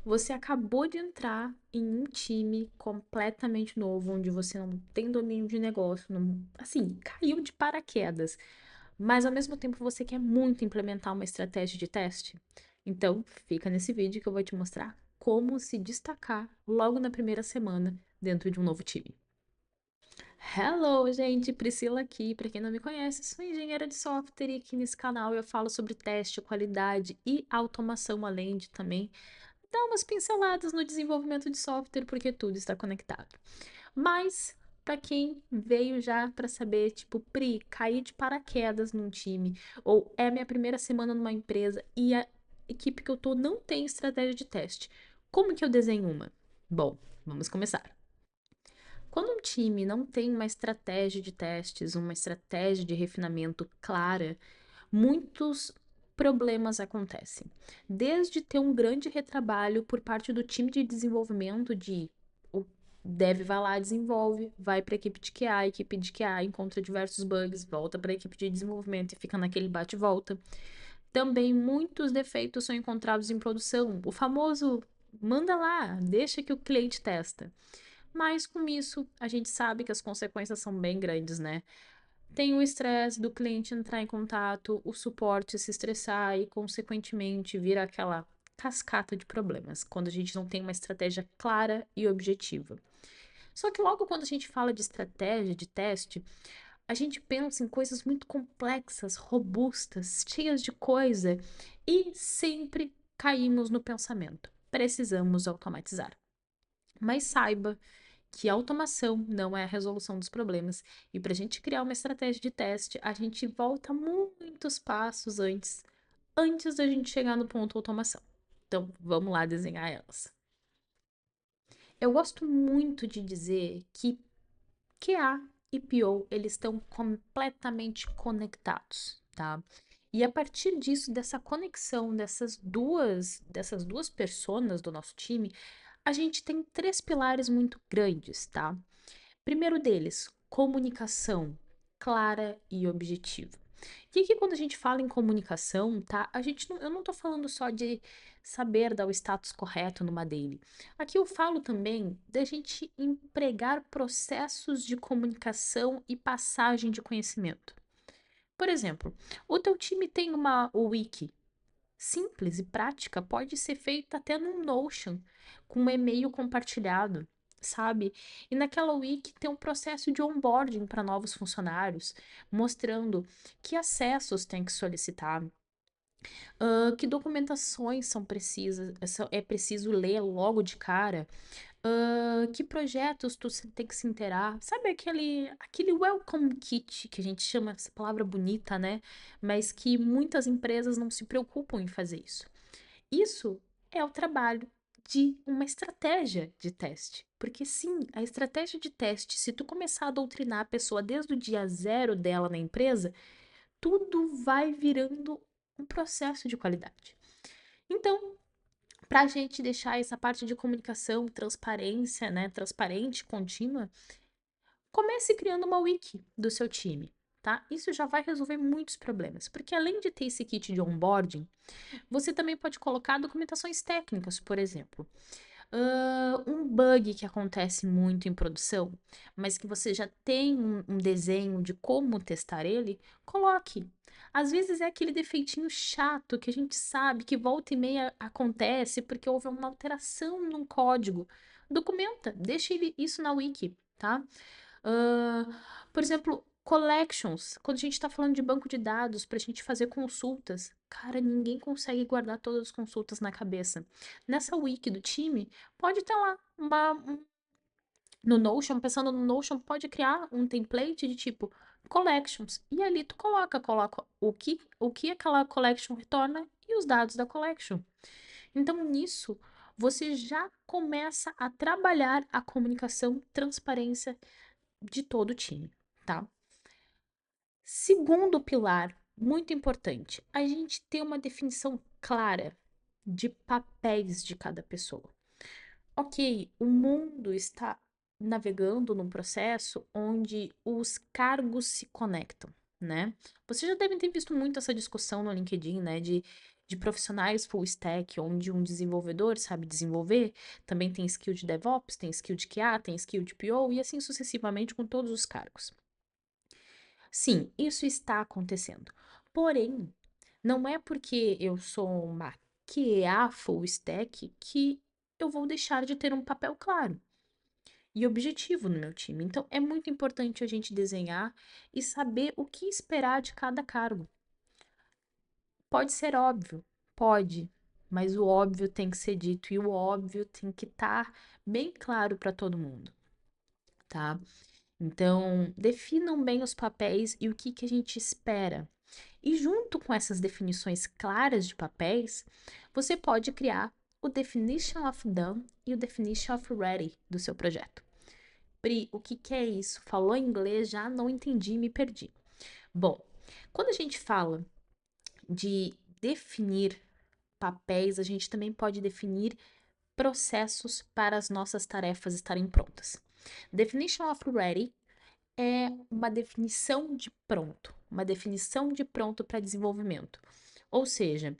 Você acabou de entrar em um time completamente novo, onde você não tem domínio de negócio, assim, caiu de paraquedas, mas ao mesmo tempo você quer muito implementar uma estratégia de teste. Então, fica nesse vídeo que eu vou te mostrar como se destacar logo na primeira semana dentro de um novo time. Hello, gente! Priscila aqui. Para quem não me conhece, sou engenheira de software e aqui nesse canal eu falo sobre teste, qualidade e automação, além de também dar umas pinceladas no desenvolvimento de software, porque tudo está conectado. Mas, para quem veio já para saber, tipo, Pri, caí de paraquedas num time, ou é minha primeira semana numa empresa e a equipe que eu tô não tem estratégia de teste, como que eu desenho uma? Bom, vamos começar. Quando um time não tem uma estratégia de testes, uma estratégia de refinamento clara, muitos problemas acontecem. Desde ter um grande retrabalho por parte do time de desenvolvimento de o dev vai lá, desenvolve, vai para a equipe de QA, a equipe de QA encontra diversos bugs, volta para a equipe de desenvolvimento e fica naquele bate e volta. Também muitos defeitos são encontrados em produção. O famoso manda lá, deixa que o cliente testa. Mas com isso, a gente sabe que as consequências são bem grandes, né? Tem o estresse do cliente entrar em contato, o suporte se estressar e, consequentemente, vira aquela cascata de problemas, quando a gente não tem uma estratégia clara e objetiva. Só que logo quando a gente fala de estratégia de teste, a gente pensa em coisas muito complexas, robustas, cheias de coisa e sempre caímos no pensamento: precisamos automatizar. Mas saiba que automação não é a resolução dos problemas. E para a gente criar uma estratégia de teste, a gente volta muitos passos antes da gente chegar no ponto automação. Então, vamos lá desenhar elas. Eu gosto muito de dizer que QA e PO, eles estão completamente conectados, tá? E a partir disso, dessa conexão dessas duas personas do nosso time, a gente tem três pilares muito grandes, tá? Primeiro deles, comunicação clara e objetiva. E aqui, quando a gente fala em comunicação, tá? Eu não tô falando só de saber dar o status correto numa daily. Aqui eu falo também da gente empregar processos de comunicação e passagem de conhecimento. Por exemplo, o teu time tem uma wiki simples e prática, pode ser feita até no Notion, com um e-mail compartilhado, sabe? E naquela wiki tem um processo de onboarding para novos funcionários, mostrando que acessos tem que solicitar, que documentações são precisas, é preciso ler logo de cara, que projetos tu tem que se inteirar. Sabe aquele welcome kit que a gente chama, essa palavra bonita, né? Mas que muitas empresas não se preocupam em fazer isso. Isso é o trabalho de uma estratégia de teste. Porque sim, a estratégia de teste, se tu começar a doutrinar a pessoa desde o dia zero dela na empresa, tudo vai virando um processo de qualidade. Então, para a gente deixar essa parte de comunicação, transparência, né, transparente, contínua, comece criando uma wiki do seu time, tá? Isso já vai resolver muitos problemas, porque além de ter esse kit de onboarding, você também pode colocar documentações técnicas, por exemplo. Um bug que acontece muito em produção, mas que você já tem um desenho de como testar ele, coloque. Às vezes é aquele defeitinho chato que a gente sabe que volta e meia acontece porque houve uma alteração num código. Documenta, deixa isso na wiki, tá? Ah, por exemplo, collections. Quando a gente está falando de banco de dados para a gente fazer consultas, cara, ninguém consegue guardar todas as consultas na cabeça. Nessa wiki do time, pode ter lá no Notion, pensando no Notion, pode criar um template de tipo collections. E ali tu coloca o que aquela collection retorna e os dados da collection. Então, nisso, você já começa a trabalhar a comunicação, transparência de todo o time, tá? Segundo pilar, muito importante, a gente ter uma definição clara de papéis de cada pessoa. Ok, o mundo está navegando num processo onde os cargos se conectam, né? Vocês já devem ter visto muito essa discussão no LinkedIn, né? De de profissionais full stack, onde um desenvolvedor sabe desenvolver, também tem skill de DevOps, tem skill de QA, tem skill de PO e assim sucessivamente com todos os cargos. Sim, isso está acontecendo. Porém, não é porque eu sou uma QA full stack que eu vou deixar de ter um papel claro e objetivo no meu time. Então, é muito importante a gente desenhar e saber o que esperar de cada cargo. Pode ser óbvio, pode, mas o óbvio tem que ser dito e o óbvio tem que estar bem claro para todo mundo, tá? Então, definam bem os papéis e o que que a gente espera. E junto com essas definições claras de papéis, você pode criar o Definition of Done e o Definition of Ready do seu projeto. Pri, o que que é isso? Falou em inglês, já não entendi e me perdi. Bom, quando a gente fala de definir papéis, a gente também pode definir processos para as nossas tarefas estarem prontas. Definition of Ready é uma definição de pronto, uma definição de pronto para desenvolvimento. Ou seja,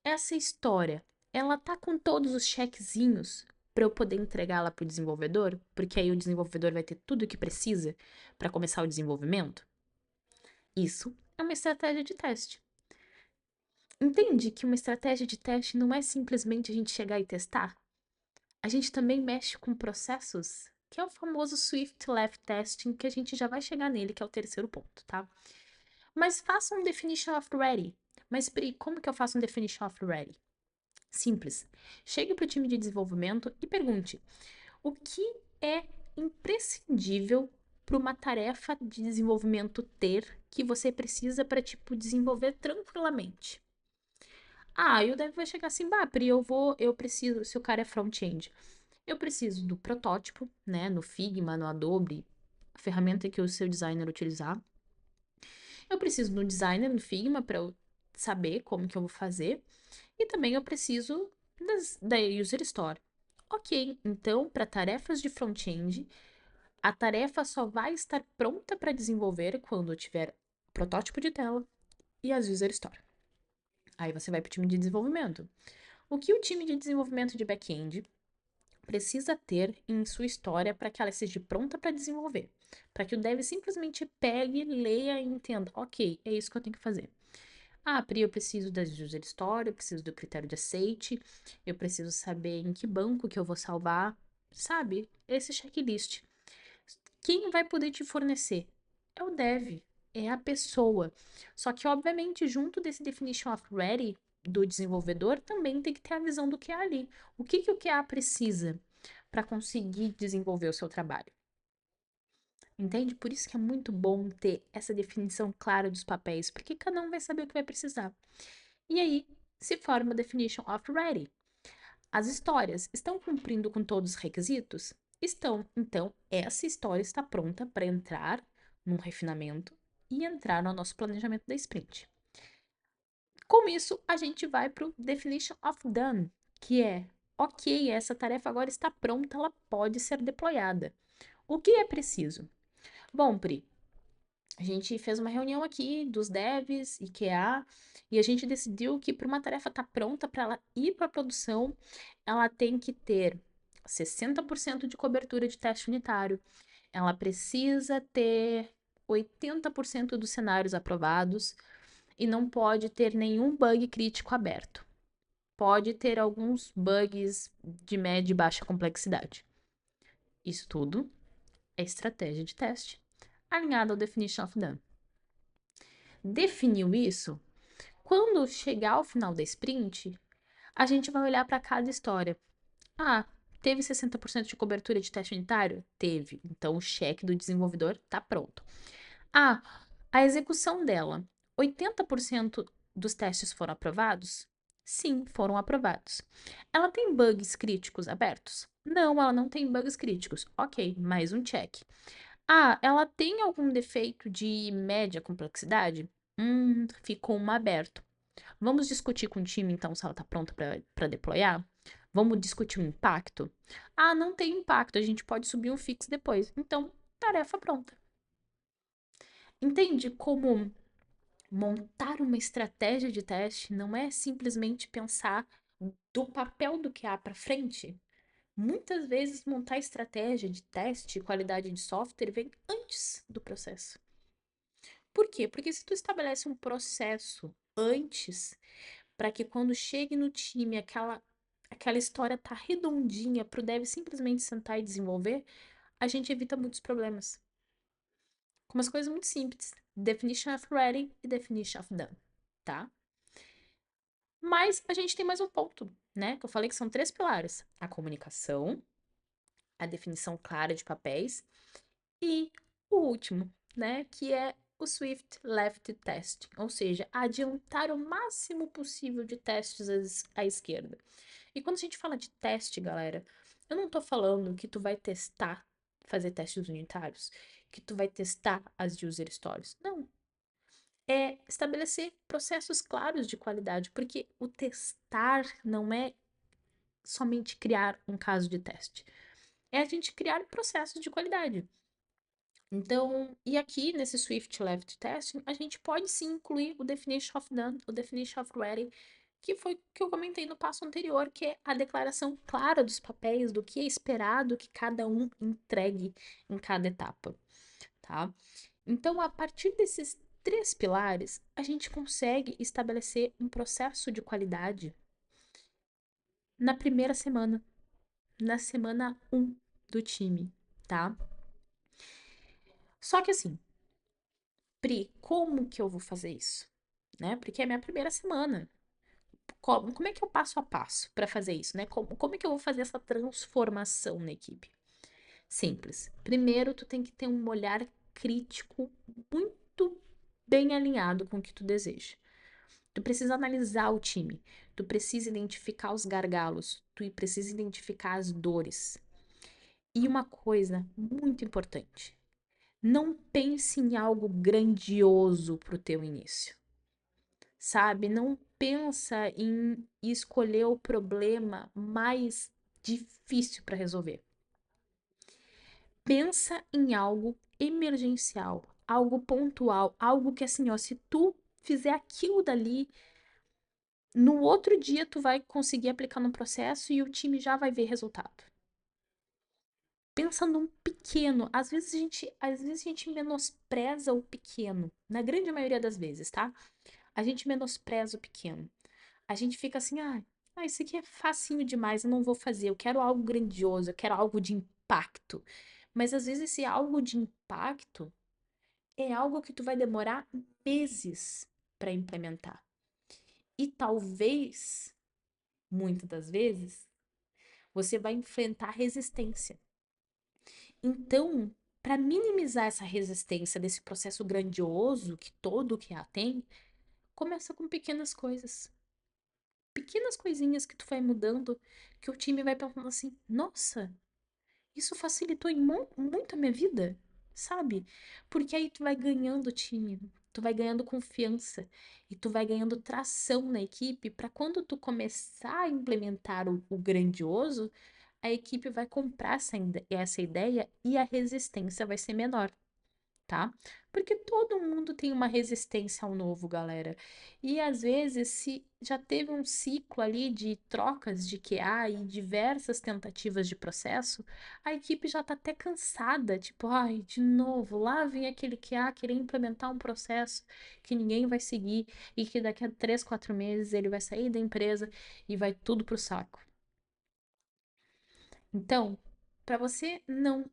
essa história, ela tá com todos os checkzinhos para eu poder entregá-la para o desenvolvedor, porque aí o desenvolvedor vai ter tudo o que precisa para começar o desenvolvimento. Isso é uma estratégia de teste. Entende que uma estratégia de teste não é simplesmente a gente chegar e testar? A gente também mexe com processos, que é o famoso Swift Left Testing, que a gente já vai chegar nele, que é o terceiro ponto, tá? Mas faça um Definition of Ready. Mas, Pri, como que eu faço um Definition of Ready? Simples. Chegue para o time de desenvolvimento e pergunte: o que é imprescindível para uma tarefa de desenvolvimento ter que você precisa para, tipo, desenvolver tranquilamente? Ah, e o dev vai chegar assim, bah, Pri, eu preciso, se o cara é front-end, eu preciso do protótipo, né, no Figma, no Adobe, a ferramenta que o seu designer utilizar. Eu preciso do designer no Figma para eu saber como que eu vou fazer. E também eu preciso da User Story. Ok, então para tarefas de front-end, a tarefa só vai estar pronta para desenvolver quando eu tiver o protótipo de tela e as User Story. Aí você vai para o time de desenvolvimento. O que o time de desenvolvimento de back-end precisa ter em sua história para que ela esteja pronta para desenvolver? Para que o dev simplesmente pegue, leia e entenda: ok, é isso que eu tenho que fazer. Ah, Pri, eu preciso das user story, eu preciso do critério de aceite, eu preciso saber em que banco que eu vou salvar, sabe? Esse checklist. Quem vai poder te fornecer? É o dev, é a pessoa. Só que, obviamente, junto desse definition of ready do desenvolvedor, também tem que ter a visão do que é ali. O que que o QA precisa para conseguir desenvolver o seu trabalho? Entende? Por isso que é muito bom ter essa definição clara dos papéis, porque cada um vai saber o que vai precisar. E aí se forma a definition of ready. As histórias estão cumprindo com todos os requisitos? Estão. Então, essa história está pronta para entrar num refinamento e entrar no nosso planejamento da sprint. Com isso, a gente vai para o definition of done, que é, ok, essa tarefa agora está pronta, ela pode ser deployada. O que é preciso? Bom, Pri, a gente fez uma reunião aqui dos devs e QA e a gente decidiu que para uma tarefa estar pronta para ela ir para a produção, ela tem que ter 60% de cobertura de teste unitário, ela precisa ter 80% dos cenários aprovados e não pode ter nenhum bug crítico aberto. Pode ter alguns bugs de média e baixa complexidade. Isso tudo é estratégia de teste alinhada ao Definition of Done. Definiu isso? Quando chegar ao final da sprint, a gente vai olhar para cada história. Ah, teve 60% de cobertura de teste unitário? Teve. Então o cheque do desenvolvedor está pronto. Ah, a execução dela, 80% dos testes foram aprovados? Sim, foram aprovados. Ela tem bugs críticos abertos? Não, ela não tem bugs críticos. Ok, mais um check. Ah, ela tem algum defeito de média complexidade? Ficou um aberto. Vamos discutir com o time, então, se ela está pronta para deployar? Vamos discutir o impacto? Ah, não tem impacto, a gente pode subir um fix depois. Então, tarefa pronta. Entende como Montar uma estratégia de teste não é simplesmente pensar do papel do QA para frente. Muitas vezes, montar estratégia de teste e qualidade de software vem antes do processo. Por quê? Porque se tu estabelece um processo antes, para que quando chegue no time aquela história tá redondinha para o dev simplesmente sentar e desenvolver, a gente evita muitos problemas. Com umas coisas muito simples. Definition of ready e definition of done, tá? Mas a gente tem mais um ponto, né? Que eu falei que são 3 pilares: a comunicação, a definição clara de papéis e o último, né? Que é o Swift Left Testing, ou seja, adiantar o máximo possível de testes à esquerda. E quando a gente fala de teste, galera, eu não tô falando que tu vai testar, fazer testes unitários, que tu vai testar as user stories. Não. É estabelecer processos claros de qualidade, porque o testar não é somente criar um caso de teste, é a gente criar processos de qualidade. Então, e aqui nesse Swift Left Testing, a gente pode sim incluir o Definition of Done, o Definition of Ready, que foi o que eu comentei no passo anterior, que é a declaração clara dos papéis, do que é esperado que cada um entregue em cada etapa, tá? Então, a partir desses 3 pilares, a gente consegue estabelecer um processo de qualidade na primeira semana, na semana 1 do time, tá? Só que assim, Pri, como que eu vou fazer isso? Né? Porque é a minha primeira semana. Como é que eu passo a passo para fazer isso, né? Como é que eu vou fazer essa transformação na equipe? Simples. Primeiro, tu tem que ter um olhar crítico muito bem alinhado com o que tu deseja. Tu precisa analisar o time, tu precisa identificar os gargalos, tu precisa identificar as dores. E uma coisa muito importante, não pense em algo grandioso para o teu início, sabe? Não pensa em escolher o problema mais difícil para resolver. Pensa em algo emergencial, algo pontual, algo que assim, ó, se tu fizer aquilo dali, no outro dia tu vai conseguir aplicar no processo e o time já vai ver resultado. Pensa num pequeno, às vezes a gente menospreza o pequeno, na grande maioria das vezes, tá? A gente menospreza o pequeno. A gente fica assim, isso aqui é facinho demais, eu não vou fazer, eu quero algo grandioso, eu quero algo de impacto. Mas às vezes esse algo de impacto é algo que tu vai demorar meses para implementar. E talvez, muitas das vezes, você vai enfrentar resistência. Então, para minimizar essa resistência desse processo grandioso que todo QA tem, começa com pequenas coisas. Pequenas coisinhas que tu vai mudando, que o time vai pensando assim: nossa, isso facilitou muito a minha vida, sabe? Porque aí tu vai ganhando time, tu vai ganhando confiança e tu vai ganhando tração na equipe para quando tu começar a implementar o grandioso, a equipe vai comprar essa ideia e a resistência vai ser menor, tá? Porque todo mundo tem uma resistência ao novo, galera. E às vezes, se já teve um ciclo ali de trocas de QA e diversas tentativas de processo, a equipe já tá até cansada, tipo, ai, de novo, lá vem aquele QA querer implementar um processo que ninguém vai seguir e que daqui a 3, 4 meses ele vai sair da empresa e vai tudo pro saco. Então, para você não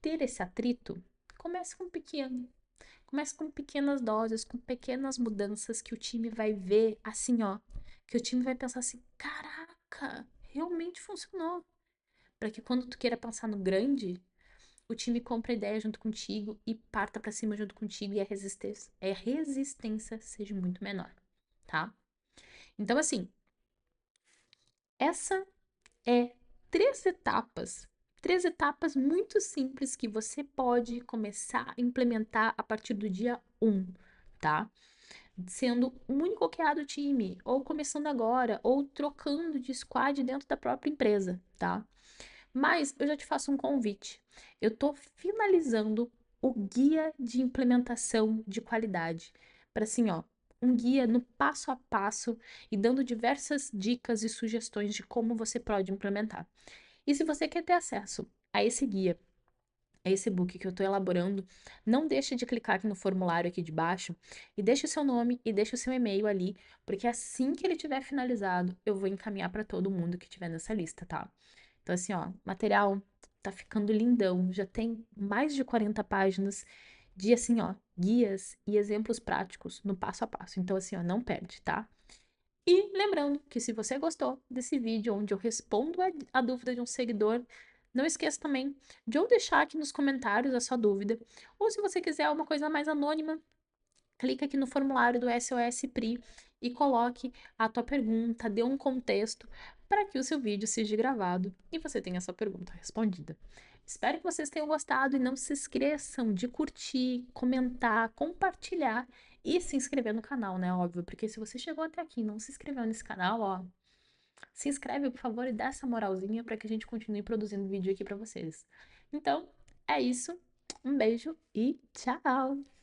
ter esse atrito, comece com pequeno. Comece com pequenas doses, com pequenas mudanças que o time vai ver assim, ó. Que o time vai pensar assim: caraca, realmente funcionou. Para que quando tu queira pensar no grande, o time compre a ideia junto contigo e parta para cima junto contigo e a resistência seja muito menor, tá? Então, assim, essa é três etapas. Três etapas muito simples que você pode começar a implementar a partir do dia 1, tá? Sendo o único QA do time, ou começando agora, ou trocando de squad dentro da própria empresa, tá? Mas eu já te faço um convite. Eu tô finalizando o guia de implementação de qualidade. Para assim, ó, um guia no passo a passo e dando diversas dicas e sugestões de como você pode implementar. E se você quer ter acesso a esse guia, a esse book que eu estou elaborando, não deixe de clicar aqui no formulário aqui de baixo e deixe o seu nome e deixe o seu e-mail ali, porque assim que ele tiver finalizado, eu vou encaminhar para todo mundo que tiver nessa lista, tá? Então, assim, ó, material tá ficando lindão, já tem mais de 40 páginas de, assim, ó, guias e exemplos práticos no passo a passo. Então, assim, ó, não perde, tá? E lembrando que se você gostou desse vídeo onde eu respondo a dúvida de um seguidor, não esqueça também de ou deixar aqui nos comentários a sua dúvida, ou se você quiser uma coisa mais anônima, clica aqui no formulário do SOS Pri e coloque a tua pergunta, dê um contexto para que o seu vídeo seja gravado e você tenha a sua pergunta respondida. Espero que vocês tenham gostado e não se esqueçam de curtir, comentar, compartilhar e se inscrever no canal, né? Óbvio, porque se você chegou até aqui e não se inscreveu nesse canal, ó, se inscreve, por favor, e dá essa moralzinha para que a gente continue produzindo vídeo aqui para vocês. Então, é isso. Um beijo e tchau!